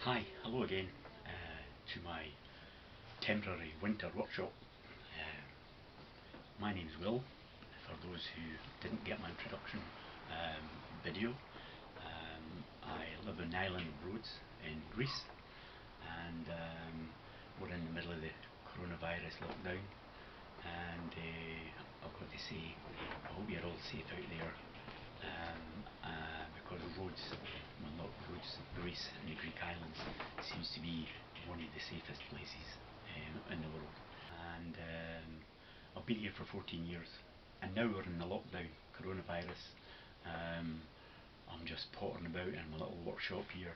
Hi, hello again to my temporary winter workshop. Uh, my name's Will, for those who didn't get my introduction video. I live in the Island of Rhodes in Greece, and we're in the middle of the coronavirus lockdown, and I've got to say, I hope you're all safe out there, because Rhodes, well not Rhodes, Greece and the Greek islands seems to be one of the safest places in the world. And I've been here for 14 years, and now we're in the lockdown, coronavirus. I'm just pottering about in my little workshop here,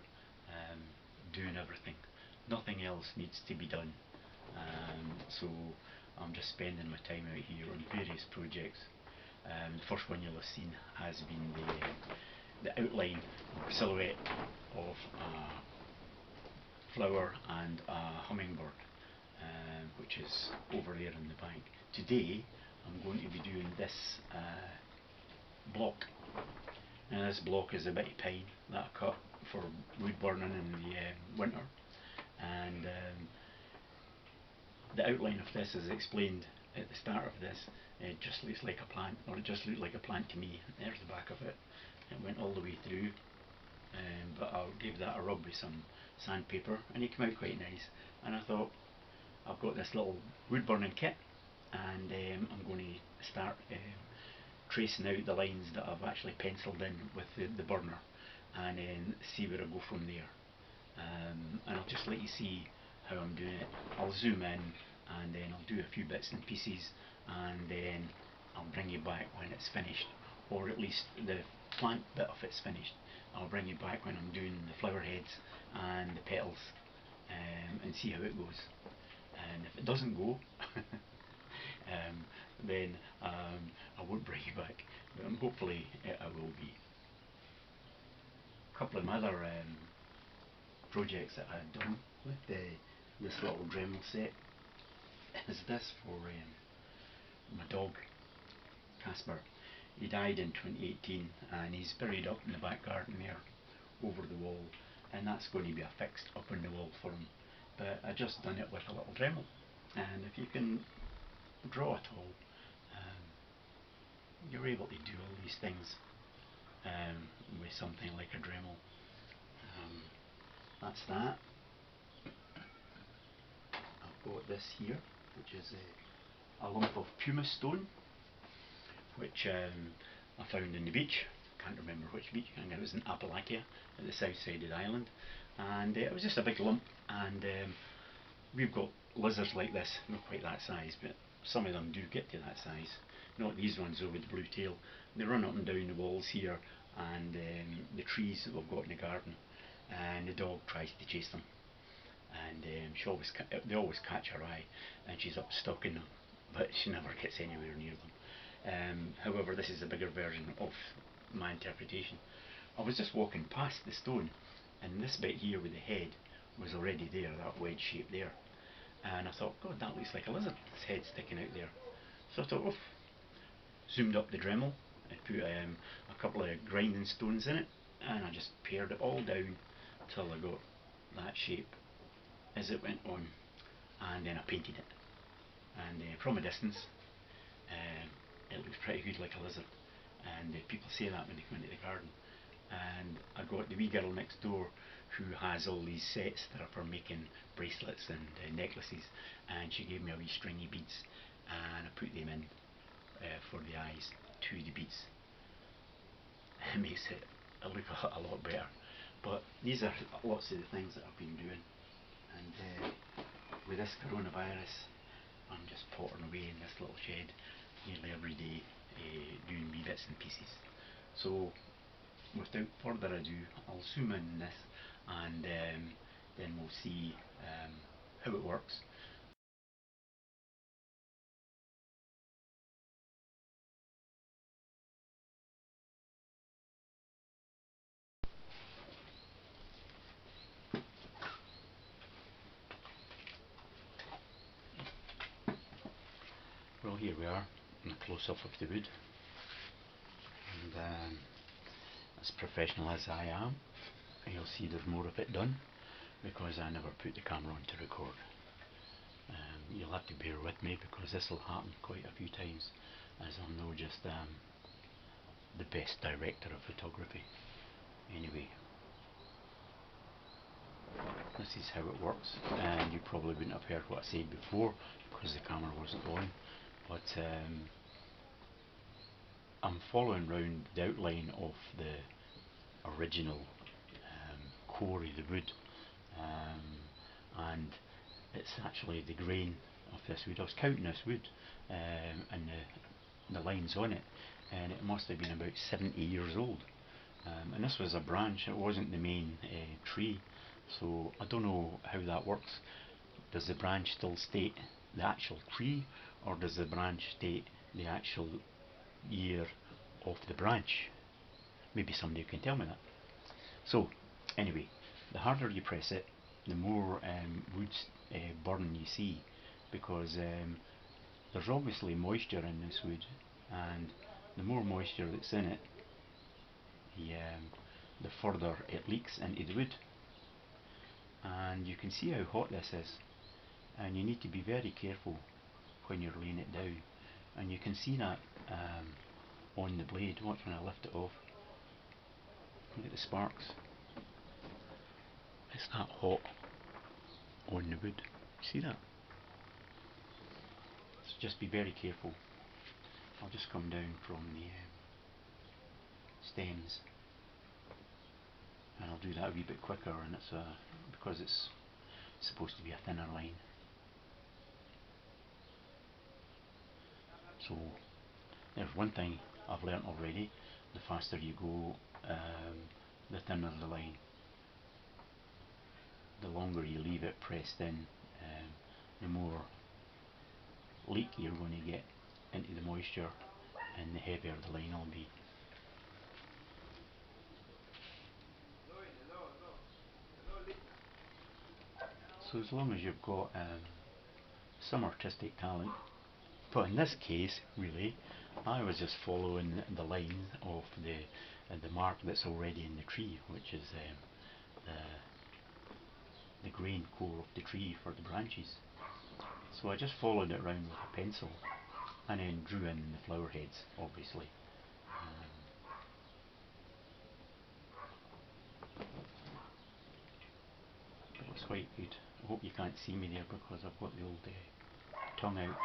doing everything. Nothing else needs to be done. So I'm just spending my time out here on various projects. The first one you'll have seen has been the outline or silhouette of a flower and a hummingbird, which is over there in the bank. Today I'm going to be doing this block. Now this block is a bit of pine that I cut for wood burning in the winter, and the outline of this is explained at the start of this. It just looks like a plant, or it just looked like a plant to me. There's the back of it. It went all the way through, but I gave that a rub with some sandpaper and it came out quite nice. And I thought, I've got this little wood burning kit, and I'm going to start tracing out the lines that I've actually penciled in with the burner, and then see where I go from there. And I'll just let you see how I'm doing it. I'll zoom in, and then I'll do a few bits and pieces, and then I'll bring you back when it's finished, or at least the plant bit of it's finished. I'll bring you back when I'm doing the flower heads and the petals, and see how it goes. And if it doesn't go, then I won't bring you back, but hopefully I will be. A couple of other projects that I had done with this little Dremel set is this for my dog Casper. He died in 2018, and he's buried up in the back garden there over the wall, and that's going to be affixed up on the wall for him. But I just done it with a little Dremel, and if you can draw at all, you're able to do all these things with something like a Dremel. That's that. I've got this here, which is a lump of pumice stone, which I found in the beach. Can't remember which beach. I think it was in Appalachia, at the south side of the island, and it was just a big lump. And we've got lizards like this, not quite that size, but some of them do get to that size. Not these ones though with the blue tail. They run up and down the walls here, and the trees that we've got in the garden, and the dog tries to chase them, and they always catch her eye, and she's up stalking them, but she never gets anywhere near them. However, this is a bigger version of my interpretation. I was just walking past the stone, and this bit here with the head was already there, that wedge shape there, and I thought, God, that looks like a lizard, its head sticking out there. So I thought, zoomed up the Dremel and put a couple of grinding stones in it, and I just pared it all down till I got that shape as it went on, and then I painted it. And from a distance, it looks pretty good like a lizard, and people say that when they come into the garden. And I got the wee girl next door who has all these sets that are for making bracelets and necklaces, and she gave me a wee stringy beads, and I put them in for the eyes to the beads. It makes it look a lot better. But these are lots of the things that I've been doing, and with this coronavirus, I'm just pottering away in this little shed nearly every day, doing wee bits and pieces. So without further ado, I'll zoom in this, and then we'll see how it works. Well, here we are in a close-up of the wood, and as professional as I am, you'll see there's more of it done. because I never put the camera on to record. You'll have to bear with me because this will happen quite a few times, as I'm no just the best director of photography. Anyway, this is how it works, and you probably wouldn't have heard what I said before because the camera wasn't on, but I'm following round the outline of the original quarry, the wood, and it's actually the grain of this wood. I was counting this wood and the lines on it, and it must have been about 70 years old. And this was a branch, it wasn't the main tree, so I don't know how that works. Does the branch still state the actual tree, or does the branch state the actual year of the branch? Maybe somebody can tell me that. So anyway, the harder you press it, the more wood burn you see, because there's obviously moisture in this wood, and the more moisture that's in it, the further it leaks into the wood. And you can see how hot this is, and you need to be very careful when you're laying it down, and you can see that on the blade. Watch when I lift it off, look at the sparks. It's that hot on the wood, see that? So just be very careful. I'll just come down from the stems, and I'll do that a wee bit quicker, and it's because it's supposed to be a thinner line. So there's one thing I've learnt already: the faster you go, the thinner the line. The longer you leave it pressed in, the more leak you're going to get into the moisture, and the heavier the line will be. So as long as you've got some artistic talent, but in this case, really, I was just following the line of the mark that's already in the tree, which is the grain core of the tree for the branches. So I just followed it around with a pencil, and then drew in the flower heads, obviously. But it's quite good. I hope you can't see me there because I've got the old tongue out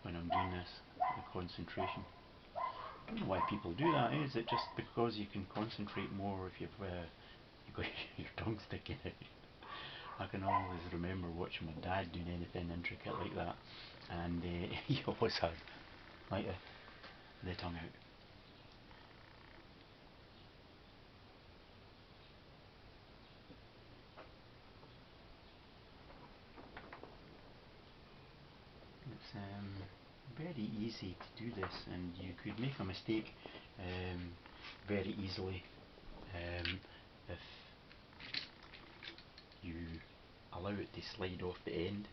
when I'm doing this, the concentration. I don't know why people do that. Is it just because you can concentrate more if you've got your tongue sticking out? I can always remember watching my dad doing anything intricate like that, and he always had like the tongue out. It's very easy to do this, and you could make a mistake very easily if you allow it to slide off the end.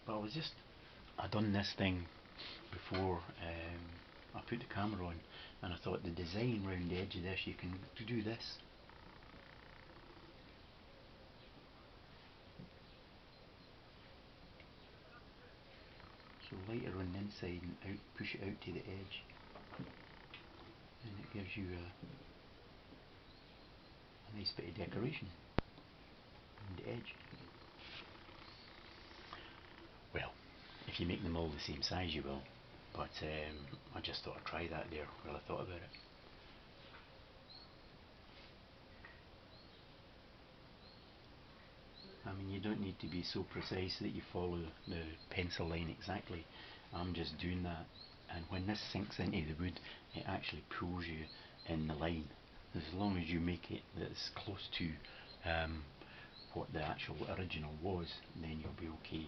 But I done this thing before I put the camera on, and I thought the design round the edge of this, you can do this. So lighter on the inside and out, push it out to the edge, and it gives you a nice bit of decoration on the edge. Well, if you make them all the same size you will, but I just thought I'd try that there while I thought about it. I mean, you don't need to be so precise that you follow the pencil line exactly. I'm just doing that, and when this sinks into the wood, it actually pulls you in the line. As long as you make it that's close to what the actual original was, then you'll be okay.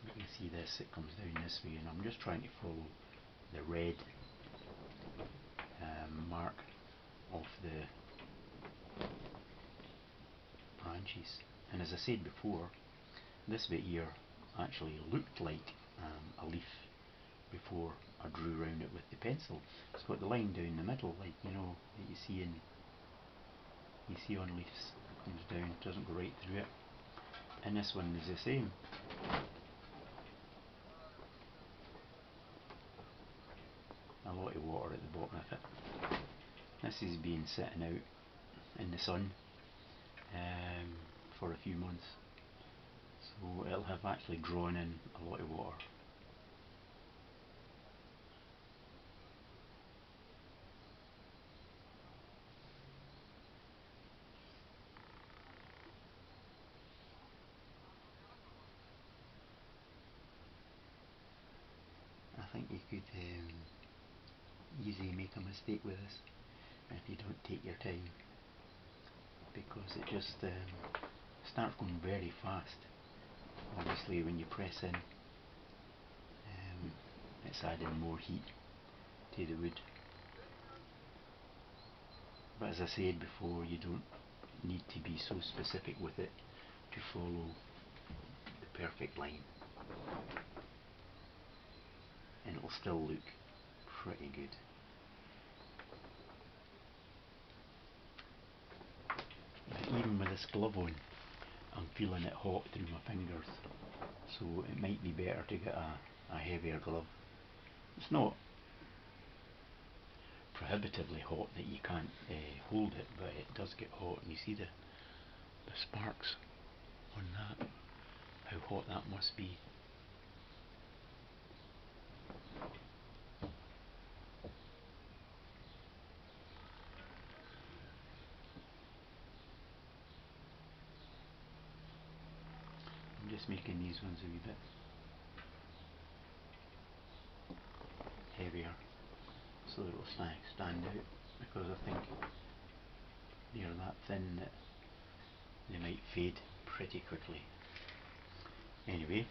You can see this, it comes down this way, and I'm just trying to follow the red mark of the branches. And as I said before, this bit here actually looked like a leaf before I drew around it with the pencil. It's got the line down the middle, like, you know, that you see on leaves. comes down, doesn't go right through it. And this one is the same. A lot of water at the bottom of it. This has been sitting out in the sun for a few months, so it'll have actually drawn in a lot of water. I think you could easily make a mistake with this if you don't take your time, because it just starts going very fast. Obviously when you press in, it's adding more heat to the wood. But as I said before, you don't need to be so specific with it to follow the perfect line, and it'll still look pretty good. But even with this glove on, I'm feeling it hot through my fingers, so it might be better to get a heavier glove. It's not prohibitively hot that you can't hold it, but it does get hot, and you see the sparks on that, how hot that must be. I'm just making these ones a wee bit heavier so that it'll stand out, because I think they're that thin that they might fade pretty quickly. Anyway,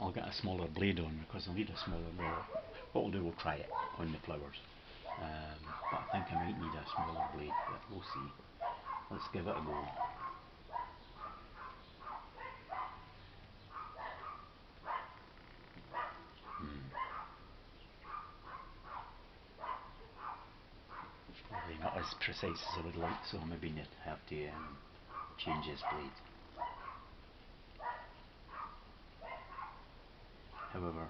I'll get a smaller blade on, because I'll need a smaller blade. What we'll do, we'll try it on the flowers, but I think I might need a smaller blade, but we'll see. Let's give it a go. Probably not as precise as I would like, so maybe need to have to change this blade. However,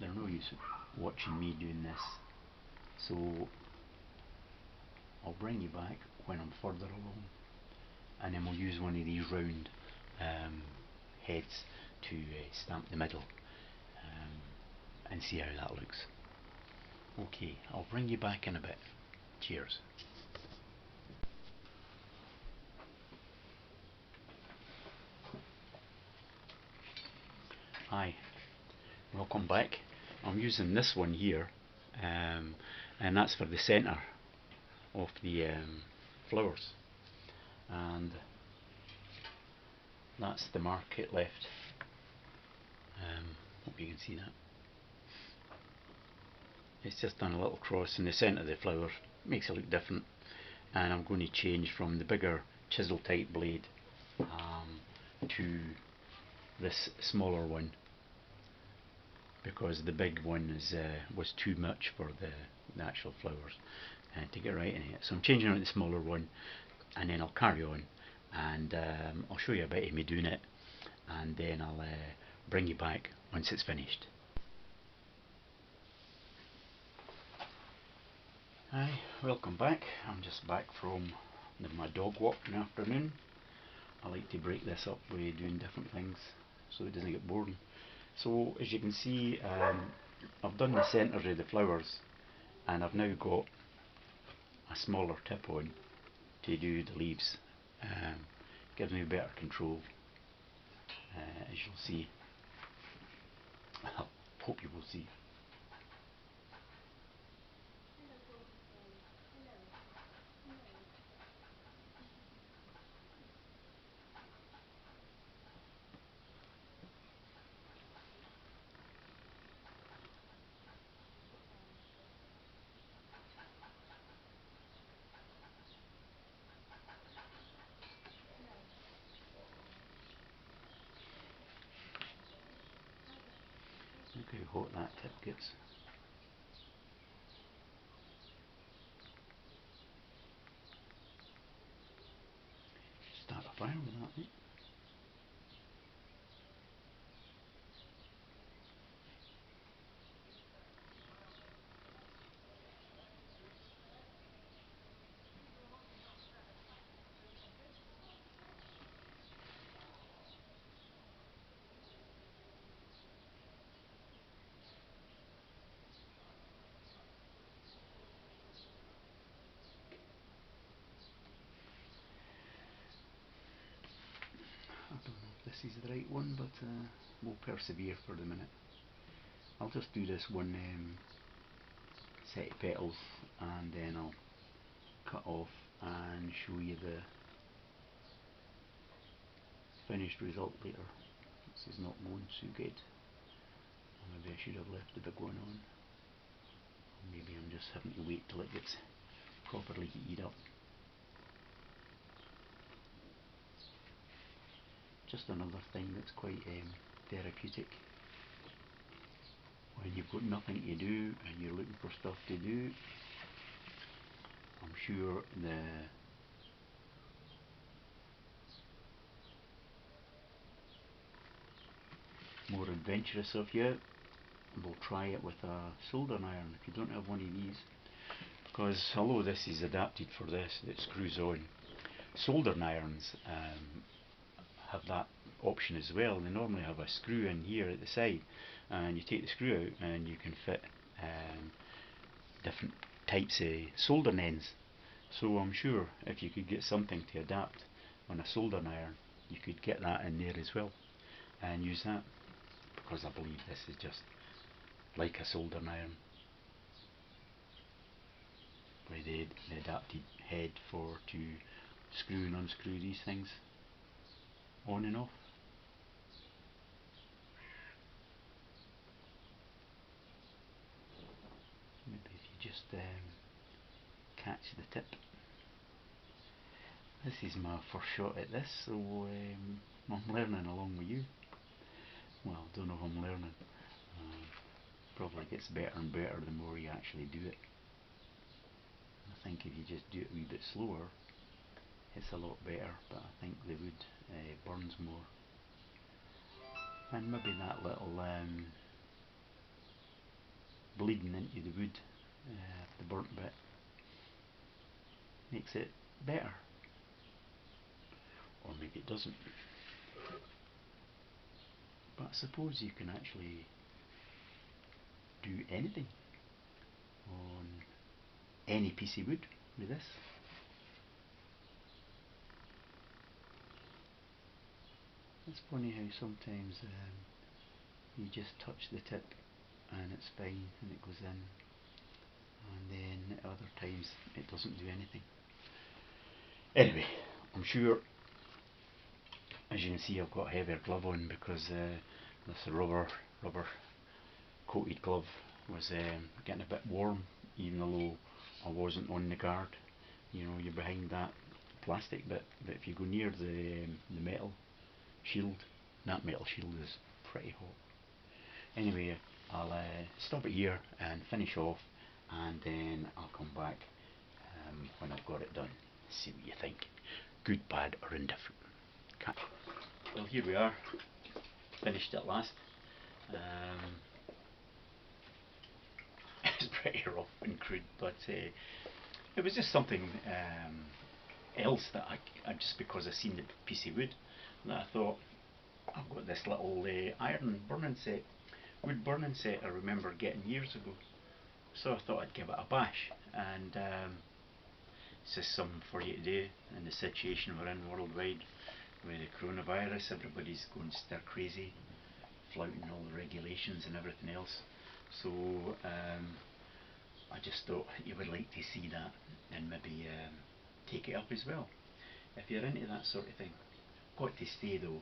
there's no use watching me doing this, so I'll bring you back when I'm further along, and then we'll use one of these round heads to stamp the middle, and see how that looks. Okay, I'll bring you back in a bit. Cheers. Hi, welcome back. I'm using this one here, and that's for the centre of the flowers, and that's the mark it left. Hope you can see that. It's just done a little cross in the centre of the flower, makes it look different, and I'm going to change from the bigger chisel type blade to this smaller one, because the big one was too much for the actual flowers to get right in it. So I'm changing out the smaller one, and then I'll carry on, and I'll show you a bit of me doing it, and then I'll bring you back once it's finished. Hi, welcome back. I'm just back from my dog walk in the afternoon. I like to break this up by doing different things so it doesn't get boring. So as you can see, I've done the centre of the flowers, and I've now got a smaller tip on to do the leaves. Gives me better control, as you'll see. I hope you will see. Look how hot that tip gets. fire with that, eh? I don't know if this is the right one, but we'll persevere for the minute. I'll just do this one set of petals and then I'll cut off and show you the finished result later. This is not going so good. Maybe I should have left the big one on. Maybe I'm just having to wait till it gets properly heated up. Just another thing that's quite therapeutic. When you've got nothing to do and you're looking for stuff to do, I'm sure the more adventurous of you will try it with a soldering iron if you don't have one of these, because although this is adapted for this, it screws on. Soldering irons have that option as well. They normally have a screw in here at the side, and you take the screw out and you can fit different types of soldering ends. So I'm sure if you could get something to adapt on a soldering iron, you could get that in there as well and use that, because I believe this is just like a soldering iron with the adapted head to screw and unscrew these things on and off. Maybe if you just catch the tip. This is my first shot at this, so I'm learning along with you. Well, I don't know if I'm learning. Probably gets better and better the more you actually do it. I think if you just do it a wee bit slower, it's a lot better, but I think the wood burns more. And maybe that little bleeding into the wood, the burnt bit, makes it better. Or maybe it doesn't. But I suppose you can actually do anything on any piece of wood with this. It's funny how sometimes you just touch the tip and it's fine and it goes in, and then at other times it doesn't do anything. Anyway, I'm sure, as you can see, I've got a heavier glove on because this rubber coated glove was getting a bit warm, even though I wasn't on the guard. You know, you're behind that plastic bit, but if you go near the metal shield, that metal shield is pretty hot. Anyway, I'll stop it here and finish off, and then I'll come back when I've got it done. See what you think. Good, bad or indifferent. Well, here we are, finished at last. It's pretty rough and crude, but it was just something else that I just because I seen the piece of wood, that I thought, I've got this little iron burning set, wood burning set I remember getting years ago, so I thought I'd give it a bash. And it's just something for you to do in the situation we're in worldwide with the coronavirus. Everybody's going stir crazy, flouting all the regulations and everything else. So I just thought you would like to see that and maybe take it up as well if you're into that sort of thing. Got to stay though,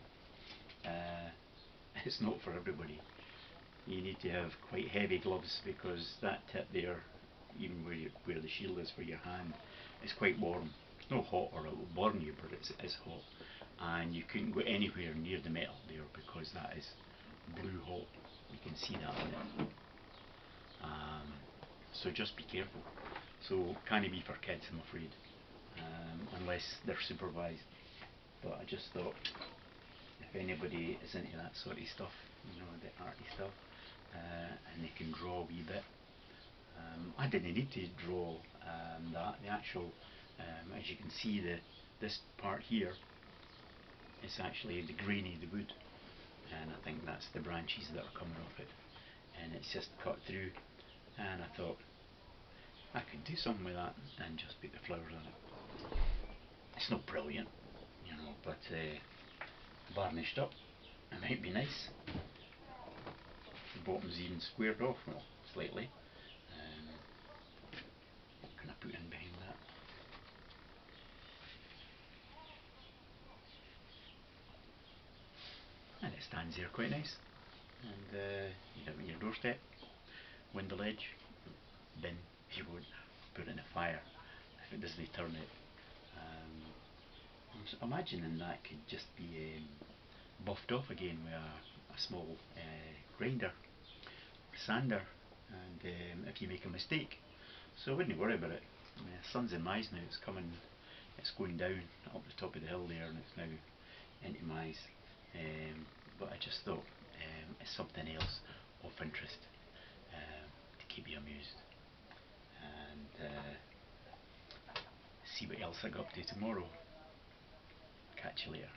it's not for everybody. You need to have quite heavy gloves, because that tip there, even where the shield is for your hand, is quite warm. It's not hot or it will burn you, but it's hot, and you couldn't go anywhere near the metal there because that is blue hot. You can see that in it. So just be careful. So can't be for kids, I'm afraid, unless they're supervised. but I just thought if anybody is into that sort of stuff, you know, the arty stuff, and they can draw a wee bit. I didn't need to draw that. The actual, as you can see, this part here is actually the grain of the wood, and I think that's the branches that are coming off it, and it's just cut through. And I thought I could do something with that and just put the flowers on it. It's not brilliant, you know, but varnished up, it might be nice. The bottom's even squared off, well, slightly. What can I put in behind that? And it stands there quite nice. And you have it on your doorstep, window ledge, bin if you want, put it in a fire if it doesn't turn it. I'm imagining that could just be buffed off again with a small grinder, sander, and if you make a mistake. So I wouldn't worry about it. The sun's in my eyes now, it's going down up the top of the hill there, and it's now into my eyes. But I just thought it's something else of interest to keep you amused, and see what else I got up to tomorrow. Catch you later.